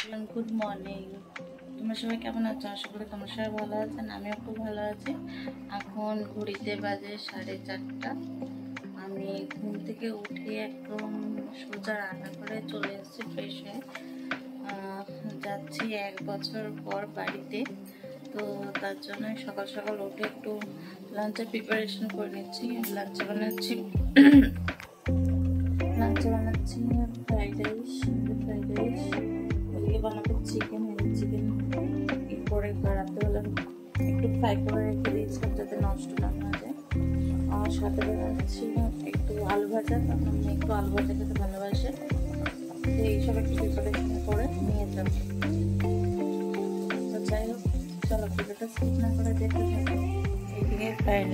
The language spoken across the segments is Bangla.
Everyone, good morning. তোমরা সবাই কেমন আছো? আশা করি তোমরা সবাই ভালো আছেন। আমিও খুব ভালো আছি। এখন ঘড়িতে বাজে 4:30। আমি ঘুম থেকে উঠে একদম সোজা রান্না করে চলে এসেছি ফ্রেশ হয়ে। যাচ্ছি 1 বছর পর বাড়িতে, তো তার জন্য সকাল সকাল উঠে একটু লাঞ্চের প্রিপারেশন করে নিচ্ছি। লাঞ্চে বানাচ্ছি ফ্রাইড রাইস, ওদিকে বানাবো চিকেন করে রাত্রেবেলা একটু ফ্রাই করে রেখে দিয়েছিলাম যাতে নষ্ট না হয়ে যায়। আর সাথে বানাচ্ছি একটু আলু ভাজা, কারণ আমি একটু আলু ভাজা খেতে ভালোবাসে, তো এইসব একটু প্রিপারেশন করে নিয়ে যাবো। তো যাই হোক, চলো ভিডিওটা স্কিপ না করে দেখতে থাকো। এইদিকে ফ্রাইড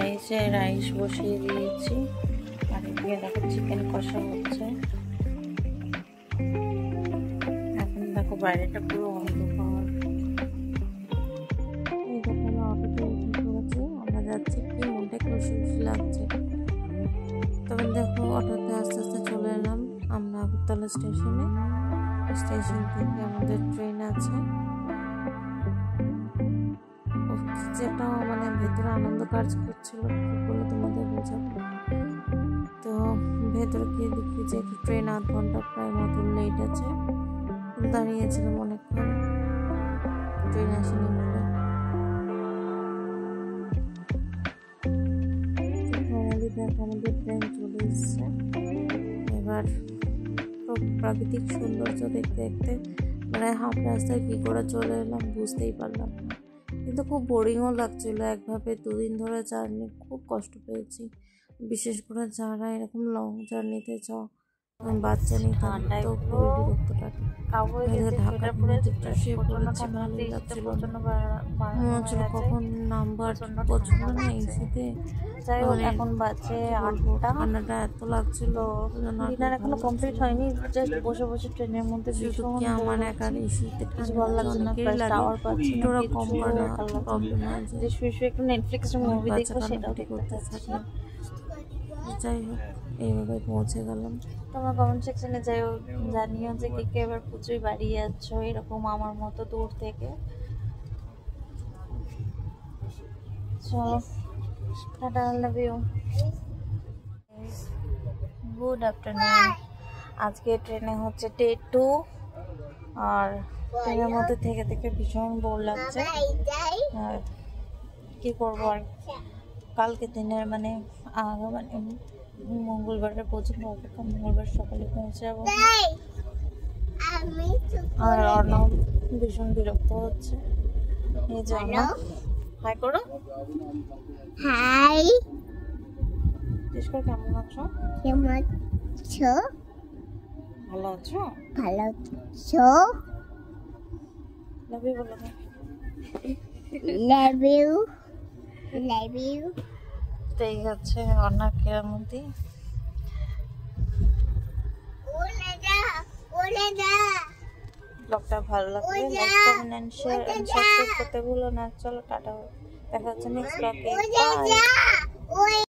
রাইস বসিয়ে দিয়েছি, আর এদিকে দেখো চিকেন কষা হচ্ছে। এখন দেখো বাইরেটা পুরো অন্ধকার। এই দেখো আমরা অটোতে উঠে পড়েছি, আমরা যাচ্ছি, কি মনটা খুশি খুশি লাগছে। তবে দেখো অটোতে আস্তে আস্তে চলে এলাম আমরা আগরতলা স্টেশনে। স্টেশন থেকে আমাদের ট্রেন আছে। যেটা মানে ভেতরে আনন্দ কাজ করছিল, কি বলে তোমাদের বোঝাবো। তো ভেতরে গিয়ে দেখি যে ট্রেন 8 ঘন্টা প্রায় মতন লেট আছে। দাঁড়িয়েছিলাম অনেকক্ষণ, ট্রেন আসেনি বলে। ফাইনালি দেখো আমাদের ট্রেন চলে এসছে। এবার প্রাকৃতিক সৌন্দর্য দেখতে দেখতে মানে হাফ রাস্তায় কী করে চলে এলাম বুঝতেই পারলাম না। কিন্তু খুব বোরিংও লাগছিল একভাবে। 2 দিন ধরে জার্নি, খুব কষ্ট পেয়েছি। বিশেষ করে যারা এরকম লং জার্নিতে যাও, বাচ্চা নেই, তো খুবই বিরক্ত লাগে। ঢাকার মধ্যে শুয়ে পড়েছি, ভালো লাগছিল না, মনে হচ্ছিল কখন নাম্বার পছন্দ না এসিতে। যাই হোক, এখন বাজে 8টা, ঠান্ডাটা এত লাগছিল, ডিনার এখনো কমপ্লিট হয়নি। জাস্ট বসে বসে ট্রেনের মধ্যে শুধু কি আমার একার এসিতে কিছু ভালো লাগছে না, প্লাস টাওয়ার পাচ্ছি না, ওরা কিছু কম করে না, প্রবলেম আছে। যে শুয়ে শুয়ে একটু নেটফ্লিক্সের মুভি দেখবো, সেটাও করতে থাকি। যাই হোক, এইভাবে পৌঁছে গেলাম। তোমরা কমেন্ট সেকশনে জানিও যে কে কে এবার পুজোয় বাড়ি যাচ্ছ এরকম আমার মতো দূর থেকে। চলো, tata, love you. Good afternoon. আজকে ট্রেনে হচ্ছে ডে 2, আর ট্রেনের মধ্যে থেকে থেকে ভীষণ বোর লাগছে। আর কি করবো, আর কালকে দিনের মানে মঙ্গলবারের পর্যন্ত অপেক্ষা। মঙ্গলবার সকালে পৌঁছে যাবো। আর অর্ণব ভীষণ বিরক্ত হচ্ছে এই জন্য। হাই করো, হাই। জিজ্ঞেস করো কেমন আছো? কেমন আছো? ভালো আছো? ভালো আছো? লাভ ইউ বলো। Love you, love you. তো এই হচ্ছে অর্ণব কেরামতি। ব্লগটা ভালো লাগলে like, comment and share and subscribe করতে ভুলো না। চলো টাটা, দেখা হচ্ছে নেক্সট ব্লগে। বাই।